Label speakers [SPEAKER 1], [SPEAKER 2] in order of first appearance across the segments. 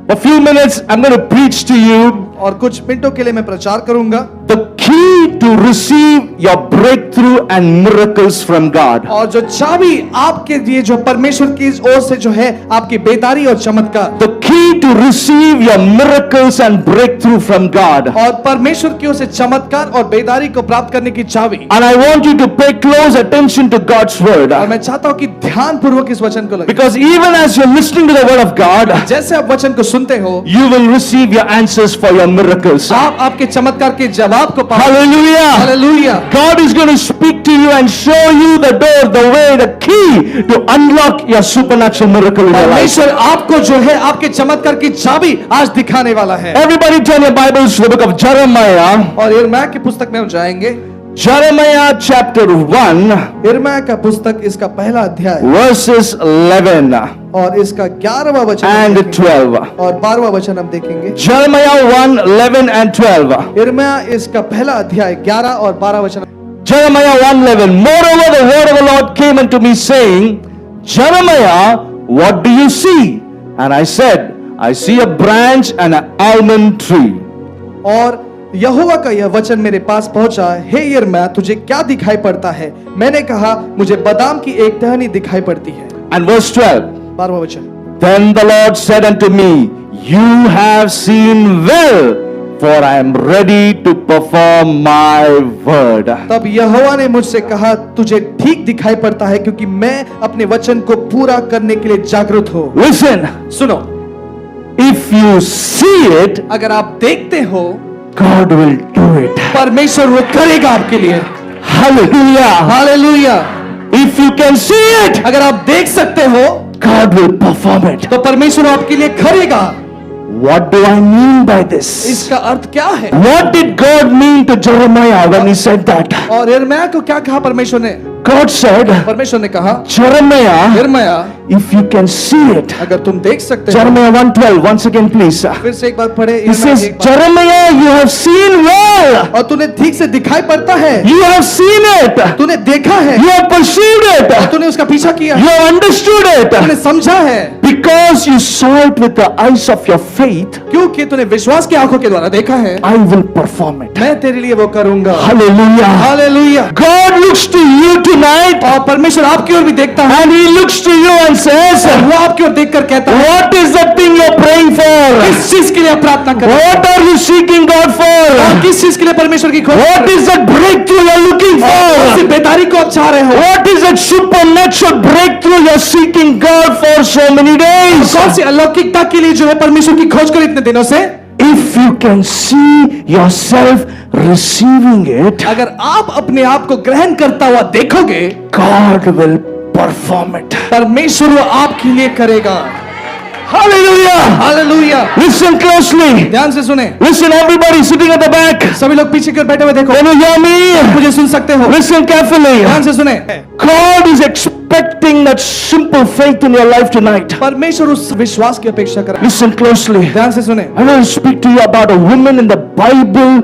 [SPEAKER 1] For a few minutes, I'm going to preach to you
[SPEAKER 2] और कुछ मिनटों के लिए मैं प्रचार करूंगा
[SPEAKER 1] the key to receive your breakthrough and miracles from God.
[SPEAKER 2] और जो चाबी आपके लिए जो परमेश्वर की ओर से जो है आपकी बेदारी और चमत्कार,
[SPEAKER 1] The key to receive your miracles and breakthrough from God.
[SPEAKER 2] और परमेश्वर की ओर से चमत्कार और बेदारी को प्राप्त करने की चाबी।
[SPEAKER 1] And I want you to pay close attention to God's word.
[SPEAKER 2] और मैं चाहता हूं कि ध्यान पूर्वक इस वचन को लगे,
[SPEAKER 1] Because even as you're listening to the word of God,
[SPEAKER 2] जैसे आप वचन को सुनते हो
[SPEAKER 1] you will receive your answers for your miracles.
[SPEAKER 2] आप आपके चमत्कार के जवाब को पाओगे।
[SPEAKER 1] Hallelujah.
[SPEAKER 2] Hallelujah.
[SPEAKER 1] God is going to speak to you and show you the door, the way, the key to unlock your supernatural miracle in your life.
[SPEAKER 2] परमेश्वर आपको जो है आपके चमत्कार की चाबी आज दिखाने वाला है।
[SPEAKER 1] Everybody turn your Bibles to the book of Jeremiah.
[SPEAKER 2] और यिर्मयाह की पुस्तक में हम जाएंगे।
[SPEAKER 1] Jeremiah chapter 1
[SPEAKER 2] यिर्मयाह का पुस्तक इसका पहला अध्याय
[SPEAKER 1] verses 11
[SPEAKER 2] और इसका 11वां वचन हम
[SPEAKER 1] and
[SPEAKER 2] देखेंगे
[SPEAKER 1] 12.
[SPEAKER 2] और 12वां वचन हम देखेंगे।
[SPEAKER 1] Jeremiah 1, 11 and 12.
[SPEAKER 2] यिर्मयाह इसका पहला अध्याय 11 और 12 वचन।
[SPEAKER 1] Jeremiah 1:11. Moreover, the word of the Lord came unto me, saying, Jeremiah, what do you see? And I said, I see a branch and an almond tree.
[SPEAKER 2] और यहोवा का यह वचन मेरे पास पहुंचा, हे यिर्मयाह, तुझे क्या दिखाई पड़ता है? मैंने कहा, मुझे बादाम की एक टहनी दिखाई पड़ती है।
[SPEAKER 1] And verse 12.
[SPEAKER 2] 12वां वचन।
[SPEAKER 1] Then the Lord said unto me, You have seen well, for I am ready to perform my word.
[SPEAKER 2] तब यहोवा ने मुझसे कहा, तुझे ठीक दिखाई पड़ता है, क्योंकि मैं अपने वचन को पूरा करने के लिए जागरूक हूँ।
[SPEAKER 1] Listen,
[SPEAKER 2] सुनो,
[SPEAKER 1] if you see it,
[SPEAKER 2] अगर आप देखते हो,
[SPEAKER 1] God will do it.
[SPEAKER 2] परमेश्वर वो करेगा आपके लिए।
[SPEAKER 1] Hallelujah.
[SPEAKER 2] Hallelujah.
[SPEAKER 1] If you can see it,
[SPEAKER 2] अगर आप देख सकते हो,
[SPEAKER 1] God will perform it.
[SPEAKER 2] तो परमेश्वर आपके लिए करेगा।
[SPEAKER 1] What do I mean by this?
[SPEAKER 2] इसका अर्थ क्या है?
[SPEAKER 1] What did God mean to Jeremiah when he said that?
[SPEAKER 2] और यिर्मयाह को क्या कहा परमेश्वर ने?
[SPEAKER 1] God said,
[SPEAKER 2] परमेश्वर ने कहा,
[SPEAKER 1] Jeremiah,
[SPEAKER 2] यिर्मयाह,
[SPEAKER 1] if you can see it.
[SPEAKER 2] अगर तुम देख सकते हो,
[SPEAKER 1] Jeremiah 1:12, once again please.
[SPEAKER 2] फिर से एक बार पढ़े।
[SPEAKER 1] He says, Jeremiah, you have seen well.
[SPEAKER 2] और तूने ठीक से दिखाई पड़ता है,
[SPEAKER 1] You have seen it.
[SPEAKER 2] तूने देखा है,
[SPEAKER 1] You have perceived
[SPEAKER 2] और
[SPEAKER 1] it.
[SPEAKER 2] तूने उसका पीछा किया
[SPEAKER 1] You
[SPEAKER 2] है,
[SPEAKER 1] have understood
[SPEAKER 2] तूने
[SPEAKER 1] it.
[SPEAKER 2] समझा है,
[SPEAKER 1] Because you saw it with the eyes of your faith,
[SPEAKER 2] क्योंकि तूने विश्वास की आंखों के द्वारा देखा है,
[SPEAKER 1] I will perform it.
[SPEAKER 2] मैं तेरे लिए वो करूंगा।
[SPEAKER 1] Hallelujah.
[SPEAKER 2] Hallelujah.
[SPEAKER 1] God looks to you tonight
[SPEAKER 2] और परमेश्वर आपकी ओर भी देखता है,
[SPEAKER 1] and He looks to you and says,
[SPEAKER 2] और वो आपकी ओर देखकर कहता है,
[SPEAKER 1] What is the thing you're praying for?
[SPEAKER 2] किस चीज के लिए आप प्रार्थना कर रहे
[SPEAKER 1] What are you seeking God
[SPEAKER 2] हो?
[SPEAKER 1] for?
[SPEAKER 2] किस चीज के लिए परमेश्वर की खोज?
[SPEAKER 1] What is that breakthrough you're looking
[SPEAKER 2] कौन सी
[SPEAKER 1] for?
[SPEAKER 2] बेदारी को आप चाह रहे हो?
[SPEAKER 1] What is that supernatural breakthrough you're seeking God for so many days?
[SPEAKER 2] कौन सी अलौकिकता के लिए जो है परमेश्वर की खोज कर इतने दिनों से?
[SPEAKER 1] If you can see yourself receiving it,
[SPEAKER 2] अगर आप अपने आप को ग्रहण करता हुआ देखोगे,
[SPEAKER 1] God will perform it.
[SPEAKER 2] परमेश्वर वो आपके लिए करेगा।
[SPEAKER 1] Hallelujah.
[SPEAKER 2] हालेलुया।
[SPEAKER 1] Listen closely.
[SPEAKER 2] ध्यान से सुने,
[SPEAKER 1] Listen, everybody sitting at the back.
[SPEAKER 2] सभी लोग पीछे की ओर बैठे हुए देखो,
[SPEAKER 1] Can you hear me?
[SPEAKER 2] मुझे सुन सकते हो?
[SPEAKER 1] Listen carefully.
[SPEAKER 2] ध्यान से सुने,
[SPEAKER 1] God is expecting that simple faith in your life tonight.
[SPEAKER 2] परमेश्वर उस विश्वास की अपेक्षा कर रहा
[SPEAKER 1] Listen closely.
[SPEAKER 2] है। ध्यान से सुने,
[SPEAKER 1] I want to speak to you about a woman in the Bible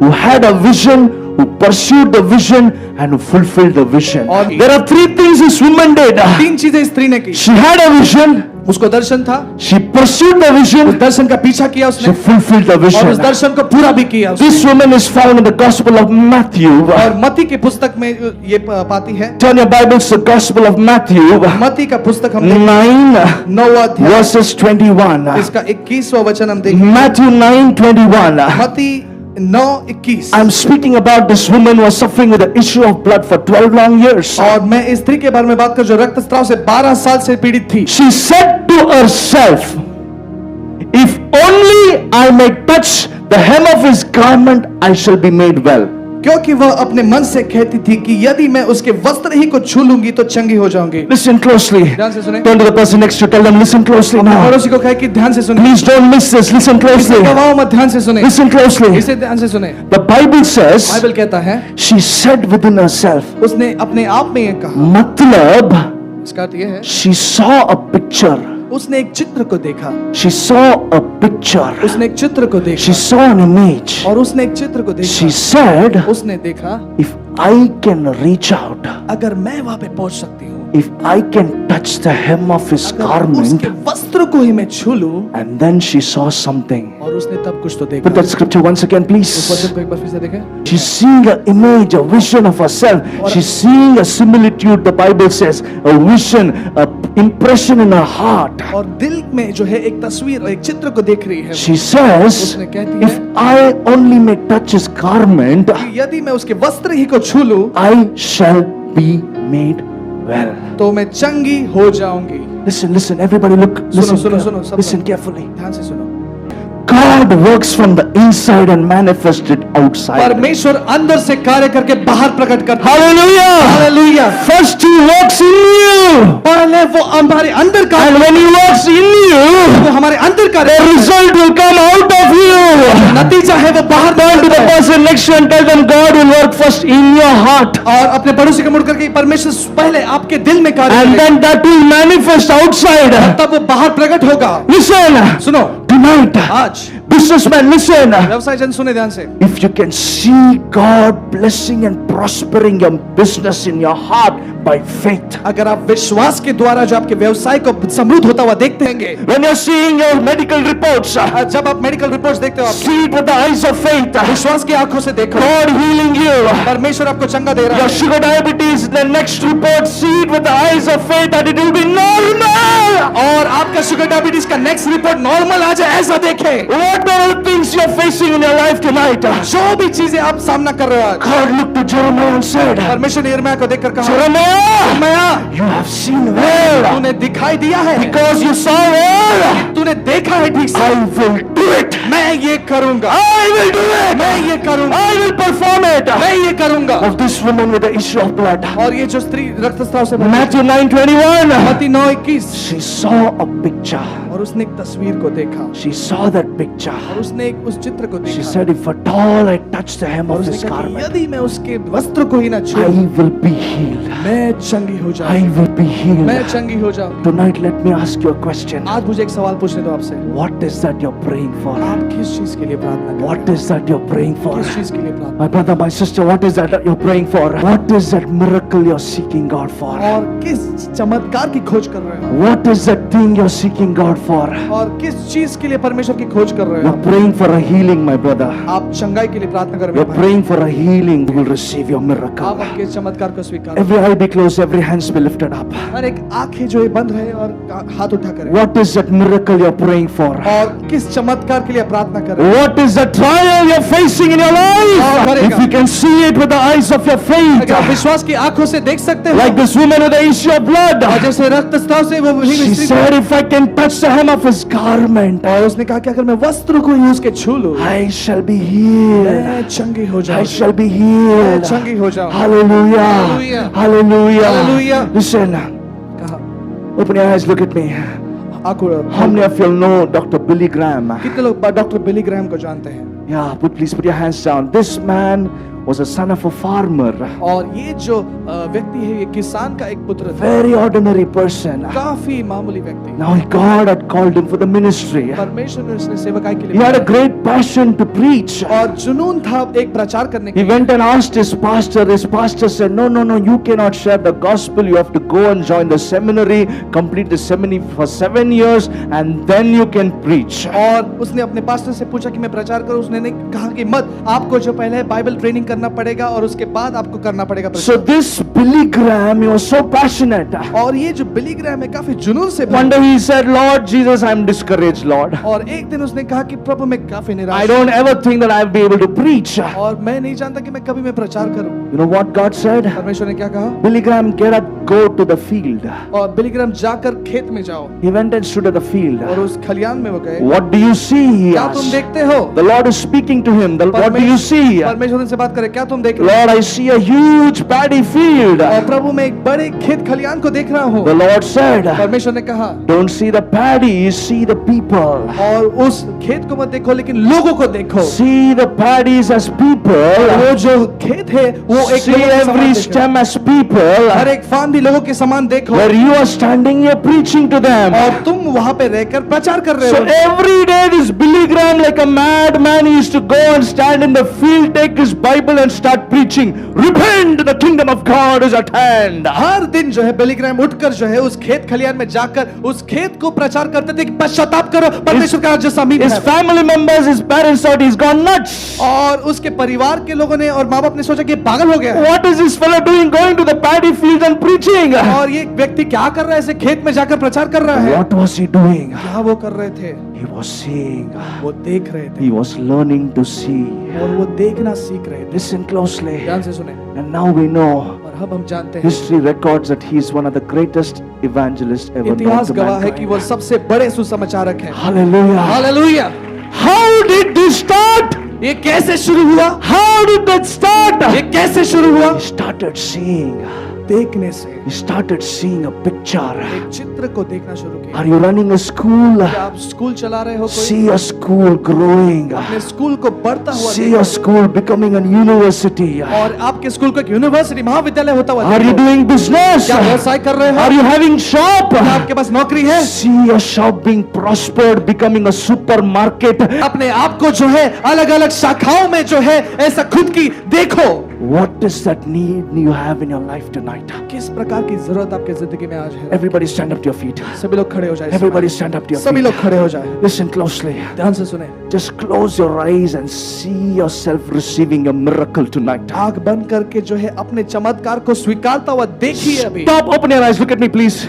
[SPEAKER 1] who had a vision, who pursued the vision, and who fulfilled the vision.
[SPEAKER 2] और-
[SPEAKER 1] There are three things this woman did.
[SPEAKER 2] तीन चीजें स्त्री ने की।
[SPEAKER 1] She had a vision,
[SPEAKER 2] उसको दर्शन था,
[SPEAKER 1] she pursued the
[SPEAKER 2] उस
[SPEAKER 1] vision,
[SPEAKER 2] दर्शन का पीछा किया
[SPEAKER 1] she
[SPEAKER 2] उसने,
[SPEAKER 1] fulfilled the
[SPEAKER 2] और उस
[SPEAKER 1] vision.
[SPEAKER 2] दर्शन को पूरा भी किया उसने।
[SPEAKER 1] This woman is found in the Gospel of Matthew.
[SPEAKER 2] और मत्ती की पुस्तक में ये पाती है।
[SPEAKER 1] Turn your Bibles to the Gospel of Matthew,
[SPEAKER 2] मत्ती का पुस्तक हम
[SPEAKER 1] 9
[SPEAKER 2] 9वां अध्याय
[SPEAKER 1] verses 21.
[SPEAKER 2] इसका 21वां वचन हम देखेंगे।
[SPEAKER 1] Matthew 9:21.
[SPEAKER 2] मत्ती 9:21।
[SPEAKER 1] I'm speaking about this woman who was suffering with the issue of blood for 12 long years.
[SPEAKER 2] और मैं इस स्त्री के बारे में बात कर जो रक्तस्राव से 12 साल से पीड़ित थी।
[SPEAKER 1] She said to herself, if only I may touch the hem of his garment, I shall be made well.
[SPEAKER 2] क्योंकि वह अपने मन से कहती थी कि यदि मैं उसके वस्त्र ही को छू लूंगी तो चंगी हो जाऊंगी।
[SPEAKER 1] Listen closely.
[SPEAKER 2] ध्यान से सुने,
[SPEAKER 1] Turn to the person next to you, tell them, listen closely
[SPEAKER 2] अपने
[SPEAKER 1] now.
[SPEAKER 2] पड़ोसी को कहे कि ध्यान से सुने,
[SPEAKER 1] Please don't miss this. Listen closely.
[SPEAKER 2] गवाओ मत, ध्यान से सुने,
[SPEAKER 1] Listen closely.
[SPEAKER 2] इसे ध्यान से सुने।
[SPEAKER 1] The Bible says,
[SPEAKER 2] बाइबल कहता है,
[SPEAKER 1] she said within herself,
[SPEAKER 2] उसने अपने आप में ये कहा,
[SPEAKER 1] matlab,
[SPEAKER 2] इसका अर्थ ये है,
[SPEAKER 1] she saw a picture.
[SPEAKER 2] उसने एक चित्र को देखा,
[SPEAKER 1] She saw a picture.
[SPEAKER 2] उसने एक चित्र को देखा,
[SPEAKER 1] She saw an image.
[SPEAKER 2] और उसने एक चित्र को
[SPEAKER 1] She
[SPEAKER 2] देखा,
[SPEAKER 1] said,
[SPEAKER 2] उसने देखा,
[SPEAKER 1] if I can reach out,
[SPEAKER 2] अगर मैं वहां पे पहुंच सकती हूँ,
[SPEAKER 1] if I can touch the hem of his
[SPEAKER 2] अगर
[SPEAKER 1] garment,
[SPEAKER 2] उसके वस्त्र को ही मैं छू लूं,
[SPEAKER 1] and then she saw something.
[SPEAKER 2] और उसने तब कुछ तो देखा।
[SPEAKER 1] Put that scripture once again,
[SPEAKER 2] उस
[SPEAKER 1] please.
[SPEAKER 2] वचन को एक बार फिर से देखें।
[SPEAKER 1] She's seeing an image, a vision of herself. She's seeing a similitude, the Bible says, a vision, a impression in her heart.
[SPEAKER 2] और दिल में जो है एक तस्वीर, एक चित्र को देख रही है।
[SPEAKER 1] She says,
[SPEAKER 2] उसने कहती
[SPEAKER 1] if
[SPEAKER 2] है
[SPEAKER 1] I only may touch his garment,
[SPEAKER 2] कि यदि मैं उसके वस्त्र ही को छू लूं,
[SPEAKER 1] I shall be made well.
[SPEAKER 2] तो मैं चंगी हो जाऊंगी।
[SPEAKER 1] Listen, listen, everybody look,
[SPEAKER 2] सुनो, सब
[SPEAKER 1] listen
[SPEAKER 2] लोग।
[SPEAKER 1] carefully.
[SPEAKER 2] ध्यान से सुनो।
[SPEAKER 1] God works from the inside and manifests it outside.
[SPEAKER 2] परमेश्वर अंदर से कार्य करके बाहर प्रकट करता है।
[SPEAKER 1] Hallelujah!
[SPEAKER 2] Hallelujah.
[SPEAKER 1] First he works in you.
[SPEAKER 2] पहले वो हमारे अंदर कार्य,
[SPEAKER 1] And when he works in you,
[SPEAKER 2] वो हमारे अंदर
[SPEAKER 1] the
[SPEAKER 2] कार्य,
[SPEAKER 1] result will come out of you.
[SPEAKER 2] नतीजा है वो बाहर
[SPEAKER 1] Turn to the
[SPEAKER 2] निकलता है।
[SPEAKER 1] person next to you and tell them God will work first in your heart.
[SPEAKER 2] और अपने पड़ोसी को मुड़ करके परमेश्वर पहले आपके दिल में कार्य
[SPEAKER 1] And
[SPEAKER 2] करेगा,
[SPEAKER 1] then that will manifest outside.
[SPEAKER 2] तब वो बाहर प्रकट होगा।
[SPEAKER 1] Listen,
[SPEAKER 2] सुनो,
[SPEAKER 1] tonight,
[SPEAKER 2] आज
[SPEAKER 1] businessman, listen.
[SPEAKER 2] व्यवसाय जन सुने ध्यान से।
[SPEAKER 1] If you can see God blessing and prospering your business in your heart by faith,
[SPEAKER 2] अगर आप विश्वास के द्वारा जो आपके व्यवसाय को समृद्ध होता हुआ देखते हैं,
[SPEAKER 1] when you're seeing your medical reports,
[SPEAKER 2] जब आप मेडिकल रिपोर्ट्स देखते हो, आप
[SPEAKER 1] see it with the eyes of faith.
[SPEAKER 2] विश्वास की आंखों से देखो,
[SPEAKER 1] God healing you.
[SPEAKER 2] परमेश्वर आपको चंगा दे रहा
[SPEAKER 1] Your
[SPEAKER 2] है।
[SPEAKER 1] sugar diabetes, the next report, see it with the eyes of faith that it will be normal.
[SPEAKER 2] और आपका शुगर डायबिटीज का नेक्स्ट रिपोर्ट नॉर्मल आ जाए, ऐसा देखे।
[SPEAKER 1] What are the things you're facing in your life tonight?
[SPEAKER 2] जो भी चीजें आप सामना कर रहे हो आज,
[SPEAKER 1] God looked to Jeremiah and said,
[SPEAKER 2] परमेश्वर ने यिर्मयाह को देखकर कहा,
[SPEAKER 1] Jeremiah,
[SPEAKER 2] यिर्मयाह,
[SPEAKER 1] you have seen well.
[SPEAKER 2] तूने दिखाई दिया है,
[SPEAKER 1] Because you saw well,
[SPEAKER 2] तूने देखा है ठीक से,
[SPEAKER 1] I will do it.
[SPEAKER 2] मैं ये करूंगा,
[SPEAKER 1] I will do it.
[SPEAKER 2] मैं ये करूंगा,
[SPEAKER 1] I will perform it.
[SPEAKER 2] मैं ये करूंगा।
[SPEAKER 1] Of this woman with the issue of blood.
[SPEAKER 2] और ये जो स्त्री रक्तस्राव से भरी,
[SPEAKER 1] Matthew 9:21.
[SPEAKER 2] मत्ती 9:21,
[SPEAKER 1] She saw a picture.
[SPEAKER 2] और उसने एक तस्वीर को देखा,
[SPEAKER 1] She saw that picture.
[SPEAKER 2] और उसने एक उस चित्र को
[SPEAKER 1] She
[SPEAKER 2] देखा,
[SPEAKER 1] said, if at all I touch the hem
[SPEAKER 2] और
[SPEAKER 1] of
[SPEAKER 2] उसने
[SPEAKER 1] his
[SPEAKER 2] कहा कि
[SPEAKER 1] garment,
[SPEAKER 2] यदि मैं उसके वस्त्र को ही ना
[SPEAKER 1] I
[SPEAKER 2] छूऊं,
[SPEAKER 1] will be healed.
[SPEAKER 2] मैं चंगी हो
[SPEAKER 1] I
[SPEAKER 2] जाऊंगी,
[SPEAKER 1] will be
[SPEAKER 2] मैं
[SPEAKER 1] healed.
[SPEAKER 2] चंगी हो जाऊंगी।
[SPEAKER 1] Tonight, let me ask you a question.
[SPEAKER 2] आज मुझे एक सवाल पूछने दो आपसे,
[SPEAKER 1] What is that you're praying for?
[SPEAKER 2] आप किस चीज के लिए प्रार्थना कर
[SPEAKER 1] What is that you're praying for?
[SPEAKER 2] किस चीज के लिए प्रार्थना,
[SPEAKER 1] My brother, my sister, what is that you're praying for? What is that miracle you're seeking God for?
[SPEAKER 2] और किस चमत्कार की खोज कर रहे हो,
[SPEAKER 1] What is that thing you're seeking God for?
[SPEAKER 2] और किस चीज के लिए परमेश्वर की खोज कर रहे
[SPEAKER 1] You're
[SPEAKER 2] हो।
[SPEAKER 1] praying for a healing, my brother.
[SPEAKER 2] आप चंगाई के लिए प्रार्थना करें
[SPEAKER 1] You're
[SPEAKER 2] मेरे भाई।
[SPEAKER 1] praying for a healing. You will receive your
[SPEAKER 2] आप
[SPEAKER 1] miracle.
[SPEAKER 2] आपके चमत्कार को स्वीकार
[SPEAKER 1] Every eye be closed, every hands be lifted up.
[SPEAKER 2] करें। हर एक आंखें जो है बंद रहे और हाथ उठा करें।
[SPEAKER 1] What is that miracle you're praying for?
[SPEAKER 2] और किस चमत्कार के लिए प्रार्थना करें।
[SPEAKER 1] What is the trial you're facing in your life? If you can see it with the eyes of your faith,
[SPEAKER 2] अगर आप विश्वास की आंखों से देख सकते हो,
[SPEAKER 1] like this woman with the issue of blood,
[SPEAKER 2] और जैसे रक्तस्राव से वो भीगी
[SPEAKER 1] she
[SPEAKER 2] स्त्री,
[SPEAKER 1] said, if I can touch the hem of his garment,
[SPEAKER 2] और उसने कहा कि अगर मैं वस्त्र को ही उसके छू लूं,
[SPEAKER 1] I shall be healed.
[SPEAKER 2] मैं चंगी हो
[SPEAKER 1] I
[SPEAKER 2] जाऊंगी,
[SPEAKER 1] shall be
[SPEAKER 2] मैं
[SPEAKER 1] healed.
[SPEAKER 2] चंगी हो जाऊंगी।
[SPEAKER 1] Hallelujah.
[SPEAKER 2] Hallelujah.
[SPEAKER 1] Hallelujah.
[SPEAKER 2] Hallelujah.
[SPEAKER 1] Listen,
[SPEAKER 2] कहा,
[SPEAKER 1] open your eyes, look at me.
[SPEAKER 2] आंखों,
[SPEAKER 1] How many of you know Dr. Billy Graham?
[SPEAKER 2] कितने लोग डॉक्टर बिली ग्रैहम को जानते हैं?
[SPEAKER 1] Yeah, please put your hands down. This man was a son of a farmer.
[SPEAKER 2] और ये जो व्यक्ति है, ये किसान का एक पुत्र था,
[SPEAKER 1] Very ordinary person.
[SPEAKER 2] काफी मामूली व्यक्ति।
[SPEAKER 1] Now God had called him for the ministry.
[SPEAKER 2] परमेश्वर ने उसने सेवकाई के
[SPEAKER 1] He
[SPEAKER 2] लिए
[SPEAKER 1] had a great passion to preach.
[SPEAKER 2] और जुनून था एक प्रचार करने
[SPEAKER 1] He
[SPEAKER 2] की।
[SPEAKER 1] went and asked his pastor. His pastor said, no, no, no, you cannot share the gospel. You have to go and join the seminary, complete the seminary for 7 years, and then you can preach.
[SPEAKER 2] और उसने अपने pastor से पूछा कि मैं प्रचार करूं, उसने कहा कि मत, आपको जो पहले बाइबल ट्रेनिंग करना पड़ेगा और उसके बाद आपको करना पड़ेगा
[SPEAKER 1] So
[SPEAKER 2] प्रचार।
[SPEAKER 1] this Billy Graham, he was so passionate.
[SPEAKER 2] और ये जो बिली ग्रैहम है काफी जुनून से
[SPEAKER 1] One
[SPEAKER 2] भरा।
[SPEAKER 1] day he said, Lord Jesus, I'm discouraged, Lord.
[SPEAKER 2] और एक दिन उसने कहा कि प्रभु मैं काफी
[SPEAKER 1] I
[SPEAKER 2] निराश
[SPEAKER 1] don't ever think that I'll be able to preach.
[SPEAKER 2] हूं और मैं नहीं जानता कि मैं कभी मैं प्रचार करूं।
[SPEAKER 1] You know what God said?
[SPEAKER 2] परमेश्वर ने क्या कहा?
[SPEAKER 1] Billy Graham, get up, go to the field.
[SPEAKER 2] और बिली ग्रैहम जाकर खेत में जाओ।
[SPEAKER 1] He went and stood at the field.
[SPEAKER 2] और उस खलियान में वो गए।
[SPEAKER 1] What do you see? He
[SPEAKER 2] क्या तुम
[SPEAKER 1] asked.
[SPEAKER 2] देखते हो?
[SPEAKER 1] The Lord is speaking to him. What do you see?
[SPEAKER 2] परमेश्वर उनसे बात करे, क्या तुम देख रहे
[SPEAKER 1] Lord, I see a huge paddy field.
[SPEAKER 2] हो? और प्रभु मैं एक बड़े खेत खलियान को देख रहा हूँ।
[SPEAKER 1] The Lord said,
[SPEAKER 2] परमेश्वर ने कहा,
[SPEAKER 1] don't see the paddy, see the people.
[SPEAKER 2] और उस खेत को मत देखो लेकिन लोगों को देखो।
[SPEAKER 1] See the paddies as people.
[SPEAKER 2] वो जो खेत है वो एक
[SPEAKER 1] see
[SPEAKER 2] लोगों के समान
[SPEAKER 1] every
[SPEAKER 2] देखो।
[SPEAKER 1] stem as people,
[SPEAKER 2] हर एक फांदी लोगों के समान देखो,
[SPEAKER 1] where you are standing here preaching to them.
[SPEAKER 2] और तुम वहां पे रहकर प्रचार कर रहे
[SPEAKER 1] So
[SPEAKER 2] हो।
[SPEAKER 1] every day this Billy Graham, like a madman, he used to go and stand in the field, take his Bible and start preaching, repent, the kingdom of God is at hand.
[SPEAKER 2] हर दिन जो है बिली Graham उठकर जो है उस खेत खलियान में जाकर उस खेत को प्रचार करते थे कि पश्चाताप करो, परमेश्वर का राज्य समीप
[SPEAKER 1] His
[SPEAKER 2] है।
[SPEAKER 1] family members, his parents thought he's gone nuts.
[SPEAKER 2] और उसके परिवार के लोगों ने और माँ बाप ने सोचा कि ये पागल हो गया है।
[SPEAKER 1] What is this fellow doing, going to the paddy field and preaching?
[SPEAKER 2] और ये व्यक्ति क्या कर रहा है, ऐसे खेत में जाकर प्रचार कर रहा है।
[SPEAKER 1] What was he doing?
[SPEAKER 2] क्या वो कर रहे थे?
[SPEAKER 1] He was seeing.
[SPEAKER 2] वो देख रहे थे
[SPEAKER 1] He was learning to see.
[SPEAKER 2] और वो देखना सीख रहे थे।
[SPEAKER 1] Listen closely.
[SPEAKER 2] ध्यान से सुने।
[SPEAKER 1] And now we know.
[SPEAKER 2] और अब हम जानते हैं
[SPEAKER 1] History records that he is one of the greatest evangelists ever known
[SPEAKER 2] इतिहास
[SPEAKER 1] to
[SPEAKER 2] गवाह है कि वो
[SPEAKER 1] mankind.
[SPEAKER 2] सबसे बड़े सुसमाचारक हैं।
[SPEAKER 1] Hallelujah.
[SPEAKER 2] Hallelujah.
[SPEAKER 1] How did this start?
[SPEAKER 2] ये कैसे शुरू हुआ?
[SPEAKER 1] How did that start?
[SPEAKER 2] ये कैसे शुरू हुआ?
[SPEAKER 1] He started seeing.
[SPEAKER 2] देखने से।
[SPEAKER 1] He started seeing a picture.
[SPEAKER 2] एक चित्र को देखना शुरू किया।
[SPEAKER 1] Are you running a school?
[SPEAKER 2] क्या आप स्कूल चला रहे हो कोई?
[SPEAKER 1] See a school growing.
[SPEAKER 2] अपने स्कूल को बढ़ता हुआ
[SPEAKER 1] See
[SPEAKER 2] देखो।
[SPEAKER 1] a school becoming a university.
[SPEAKER 2] और आपके स्कूल को एक यूनिवर्सिटी महाविद्यालय होता हुआ
[SPEAKER 1] Are you
[SPEAKER 2] देखो।
[SPEAKER 1] doing business?
[SPEAKER 2] क्या व्यवसाय कर रहे हो?
[SPEAKER 1] Are you having shop?
[SPEAKER 2] क्या आपके पास नौकरी है?
[SPEAKER 1] See a shop being prospered, becoming a supermarket.
[SPEAKER 2] अपने आप को जो है अलग अलग शाखाओं में जो है ऐसा खुद की देखो।
[SPEAKER 1] What is that need you have in your life tonight?
[SPEAKER 2] किस प्रकार की जरूरत आपकी जिंदगी में आज है?
[SPEAKER 1] Everybody stand up to your feet.
[SPEAKER 2] सभी लोग खड़े हो जाए।
[SPEAKER 1] Everybody stand up to your
[SPEAKER 2] सभी
[SPEAKER 1] feet.
[SPEAKER 2] लोग खड़े हो जाए।
[SPEAKER 1] Listen closely.
[SPEAKER 2] ध्यान से सुने।
[SPEAKER 1] Just close your eyes and see yourself receiving a miracle tonight.
[SPEAKER 2] आंख बंद करके जो है अपने चमत्कार को स्वीकारता हुआ देखिए अभी।
[SPEAKER 1] Stop, open your eyes. Look at me, please.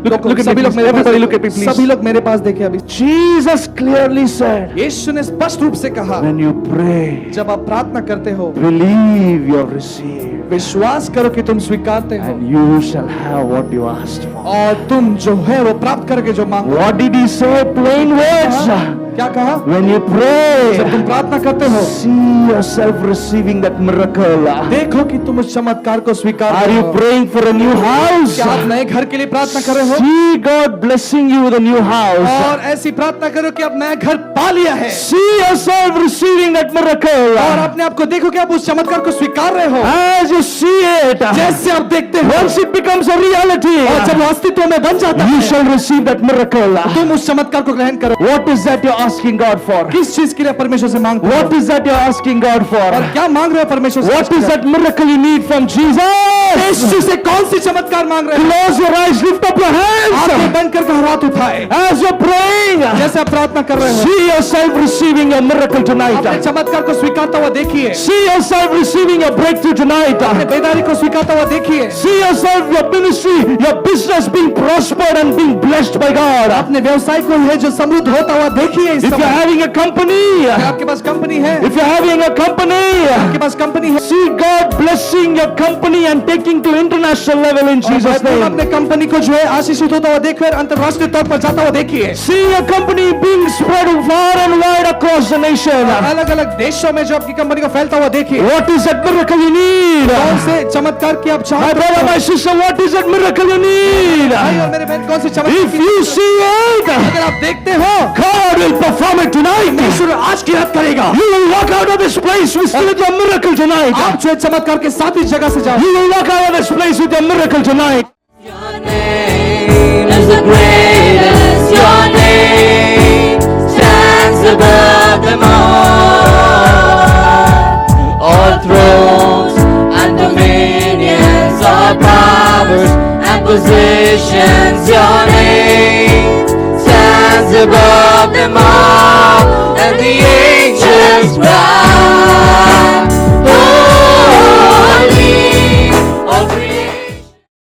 [SPEAKER 1] Look at me,
[SPEAKER 2] सभी लोग
[SPEAKER 1] please.
[SPEAKER 2] मेरे पास
[SPEAKER 1] Everybody look at me,
[SPEAKER 2] सभी
[SPEAKER 1] please.
[SPEAKER 2] लोग मेरे पास देखे अभी।
[SPEAKER 1] Jesus clearly said,
[SPEAKER 2] यीशु ने स्पष्ट रूप से कहा,
[SPEAKER 1] when you pray,
[SPEAKER 2] जब आप प्रार्थना करते हो
[SPEAKER 1] believe you're received,
[SPEAKER 2] विश्वास करो कि तुम स्वीकारते हो
[SPEAKER 1] and you shall have what you asked for.
[SPEAKER 2] और तुम जो है वो प्राप्त करके जो मांगो।
[SPEAKER 1] What did he say? Plain words.
[SPEAKER 2] क्या कहा?
[SPEAKER 1] When you pray,
[SPEAKER 2] जब तुम प्रार्थना करते हो
[SPEAKER 1] see yourself receiving that miracle.
[SPEAKER 2] देखो कि तुम उस चमत्कार को स्वीकार
[SPEAKER 1] Are you
[SPEAKER 2] करो।
[SPEAKER 1] praying for a new house?
[SPEAKER 2] क्या आप नए घर के लिए प्रार्थना कर रहे हो?
[SPEAKER 1] See God blessing you with a new house.
[SPEAKER 2] और ऐसी प्रार्थना करो कि आप नया घर पा लिया है
[SPEAKER 1] See yourself receiving that miracle.
[SPEAKER 2] और अपने आप को देखो कि आप उस चमत्कार को स्वीकार रहे हो।
[SPEAKER 1] As you see it,
[SPEAKER 2] जैसे आप देखते हो
[SPEAKER 1] once it becomes a reality,
[SPEAKER 2] और जब वो अस्तित्व में बन जाता
[SPEAKER 1] you
[SPEAKER 2] है
[SPEAKER 1] shall receive that miracle.
[SPEAKER 2] तुम उस चमत्कार को ग्रहण करो।
[SPEAKER 1] What is that you're asking God for?
[SPEAKER 2] किस चीज के लिए परमेश्वर से मांगते हो?
[SPEAKER 1] What is that you're asking God for?
[SPEAKER 2] और क्या मांग रहे हो परमेश्वर से?
[SPEAKER 1] What is that miracle you need from Jesus?
[SPEAKER 2] यीशु से कौन सी चमत्कार मांग रहे हो?
[SPEAKER 1] Close your eyes, lift up your
[SPEAKER 2] आंखें
[SPEAKER 1] hands.
[SPEAKER 2] बंद करके हाथ उठाए
[SPEAKER 1] As you're praying,
[SPEAKER 2] जैसे आप प्रार्थना कर रहे हो
[SPEAKER 1] see yourself receiving a miracle
[SPEAKER 2] अपने
[SPEAKER 1] tonight.
[SPEAKER 2] चमत्कार को स्वीकारता हुआ देखिए
[SPEAKER 1] See yourself receiving a breakthrough tonight.
[SPEAKER 2] अपने बेदारी को स्वीकारता हुआ देखिए
[SPEAKER 1] See yourself, your ministry, your business being prospered and being blessed by God.
[SPEAKER 2] अपने व्यवसाय को है जो समृद्ध होता हुआ देखिए इस
[SPEAKER 1] If you're
[SPEAKER 2] समय
[SPEAKER 1] having a company,
[SPEAKER 2] आपके पास कंपनी है
[SPEAKER 1] if you're having a company,
[SPEAKER 2] आपके पास कंपनी है
[SPEAKER 1] see God blessing your company and taking to international level in Jesus'
[SPEAKER 2] तुम
[SPEAKER 1] name.
[SPEAKER 2] अपने कंपनी को जो है आशीषित होता हुआ देखकर अंतरराष्ट्रीय तौर पर जाता हुआ देखिए
[SPEAKER 1] See your company being spread far and wide across the nation.
[SPEAKER 2] अलग अलग देशों में जो आपकी कंपनी को फैलता हुआ देखिए
[SPEAKER 1] What is that miracle you need?
[SPEAKER 2] कौन से चमत्कार की आप
[SPEAKER 1] My
[SPEAKER 2] चाहते
[SPEAKER 1] brother, my
[SPEAKER 2] हो
[SPEAKER 1] sister, what is that miracle you need?
[SPEAKER 2] भाई और मेरे बहन कौन सी चमत्कार
[SPEAKER 1] If
[SPEAKER 2] की
[SPEAKER 1] you see it,
[SPEAKER 2] अगर आप देखते हो
[SPEAKER 1] God will perform it tonight.
[SPEAKER 2] ईश्वर आज की रात करेगा
[SPEAKER 1] You will walk out of this place with your miracle tonight.
[SPEAKER 2] आप जो है चमत्कार के साथ इस जगह से जाओ
[SPEAKER 1] You will walk out of this place with your miracle tonight.
[SPEAKER 3] Your name is the greatest. Your name stands above them all thrones and dominions, all powers and positions. Your name stands above them all, and the angels cry.